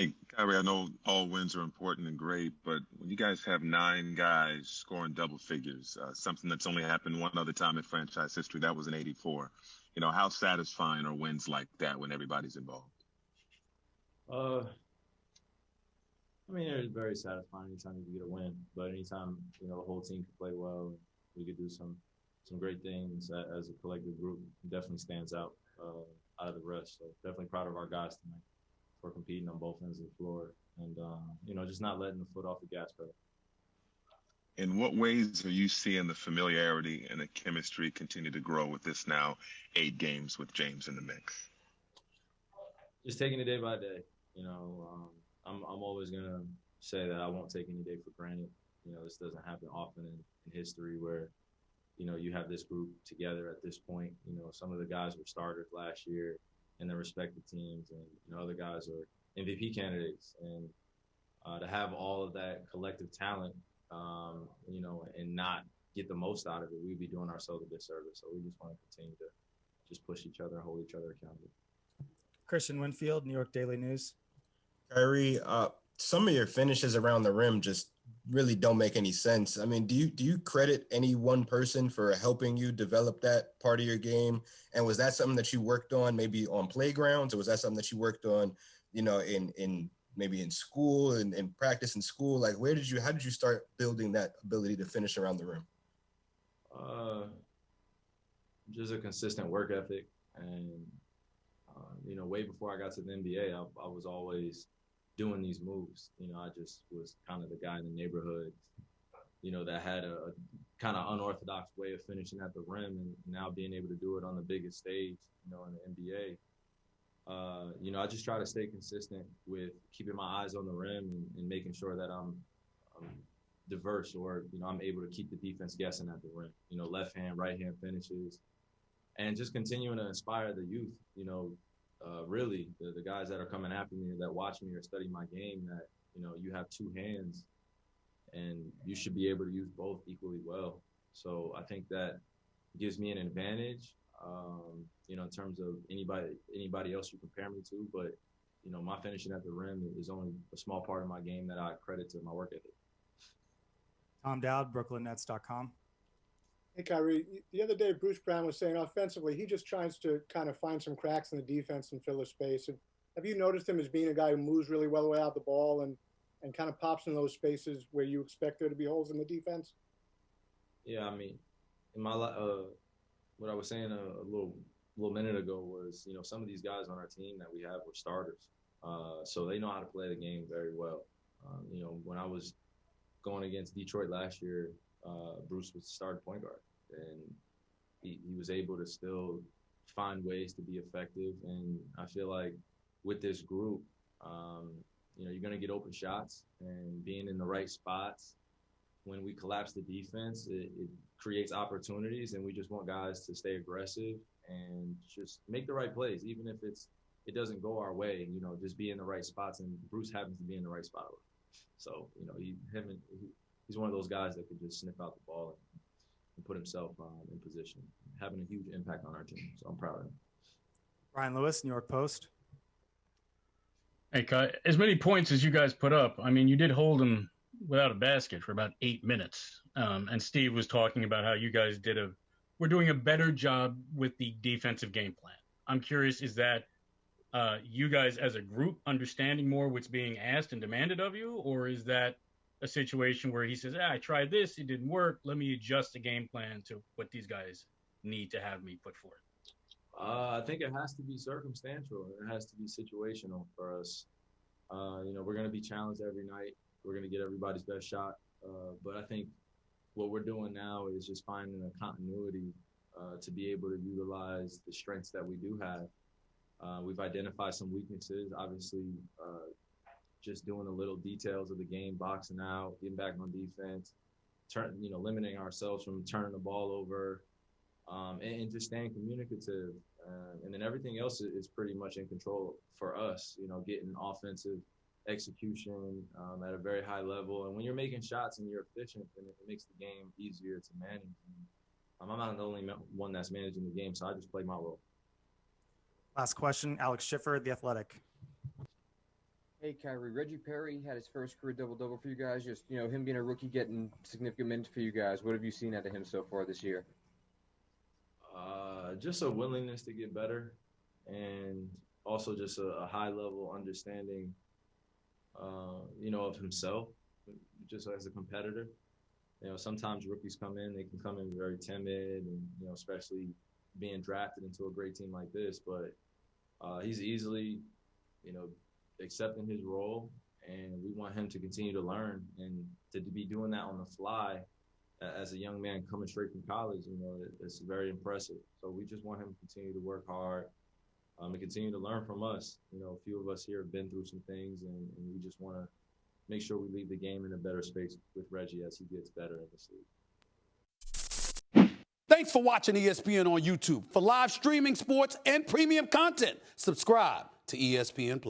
Hey, Kyrie, I know all wins are important and great, but when you guys have nine guys scoring double figures, something that's only happened one other time in franchise history, that was in '84. How satisfying are wins like that when everybody's involved? Uh, I mean, it's very satisfying anytime you get a win, but anytime the whole team can play well, we could do some great things as a collective group. It definitely stands out of the rest. So definitely proud of our guys tonight for competing on both ends of the floor, and just not letting the foot off the gas pedal. In what ways are you seeing the familiarity and the chemistry continue to grow with this now 8 games with James in the mix? Just taking it day by day. I'm always gonna say that I won't take any day for granted. This doesn't happen often in history where you have this group together at this point. Some of the guys were starters last year in their respective teams, and other guys are MVP candidates. And to have all of that collective talent, and not get the most out of it, we'd be doing ourselves a disservice. So we just want to continue to just push each other and hold each other accountable. Christian Winfield, New York Daily News. Kyrie, some of your finishes around the rim just really don't make any sense. I mean, do you credit any one person for helping you develop that part of your game? And was that something that you worked on maybe on playgrounds, or was that something that you worked on, in maybe in school and in practice in school? Like, how did you start building that ability to finish around the rim? Uh, just a consistent work ethic, and way before I got to the NBA, I was always doing these moves. I just was kind of the guy in the neighborhood, that had a kind of unorthodox way of finishing at the rim, and now being able to do it on the biggest stage, in the NBA. I just try to stay consistent with keeping my eyes on the rim and making sure that I'm diverse, or I'm able to keep the defense guessing at the rim. Left hand, right hand finishes, and just continuing to inspire the youth. Really the guys that are coming after me, that watch me or study my game, that you have two hands and you should be able to use both equally well. So I think that gives me an advantage, in terms of anybody else you compare me to. But my finishing at the rim is only a small part of my game that I credit to my work ethic. Tom Dowd, BrooklynNets.com. Hey, Kyrie, the other day, Bruce Brown was saying offensively, he just tries to kind of find some cracks in the defense and fill the space. Have you noticed him as being a guy who moves really well without the ball and kind of pops in those spaces where you expect there to be holes in the defense? Yeah, I mean, in my what I was saying a little minute ago was, some of these guys on our team that we have were starters, so they know how to play the game very well. When I was going against Detroit last year, Bruce was the starting point guard, and he was able to still find ways to be effective. And I feel like with this group, you're going to get open shots, and being in the right spots when we collapse the defense, it creates opportunities, and we just want guys to stay aggressive and just make the right plays, even if it doesn't go our way. Just be in the right spots, and Bruce happens to be in the right spot. So he's one of those guys that could just sniff out the ball and put himself in position, having a huge impact on our team. So I'm proud of him. Brian Lewis, New York Post. Hey, Kai, as many points as you guys put up, I mean, you did hold them without a basket for about 8 minutes. And Steve was talking about how you guys we're doing a better job with the defensive game plan. I'm curious, is that you guys as a group understanding more what's being asked and demanded of you, or is that a situation where he says, I tried this, it didn't work, let me adjust the game plan to what these guys need to have me put forth? I think it has to be circumstantial. It has to be situational for us. We're going to be challenged every night. We're going to get everybody's best shot. But I think what we're doing now is just finding a continuity to be able to utilize the strengths that we do have. We've identified some weaknesses, obviously, just doing the little details of the game, boxing out, getting back on defense, limiting ourselves from turning the ball over, and just staying communicative. And then everything else is pretty much in control for us, getting offensive execution at a very high level. And when you're making shots and you're efficient, then it makes the game easier to manage. I'm not the only one that's managing the game, so I just play my role. Last question, Alex Schiffer, The Athletic. Hey, Kyrie. Reggie Perry had his first career double-double for you guys. Just, him being a rookie getting significant minutes for you guys. What have you seen out of him so far this year? Just a willingness to get better, and also just a high-level understanding, of himself, just as a competitor. Sometimes rookies come in, they can come in very timid, and especially being drafted into a great team like this. But he's easily, accepting his role, and we want him to continue to learn and to be doing that on the fly as a young man coming straight from college. It's very impressive. So we just want him to continue to work hard and continue to learn from us. A few of us here have been through some things, and we just want to make sure we leave the game in a better space with Reggie as he gets better in this league. Thanks for watching ESPN on YouTube. For live streaming, sports, and premium content, subscribe to ESPN+.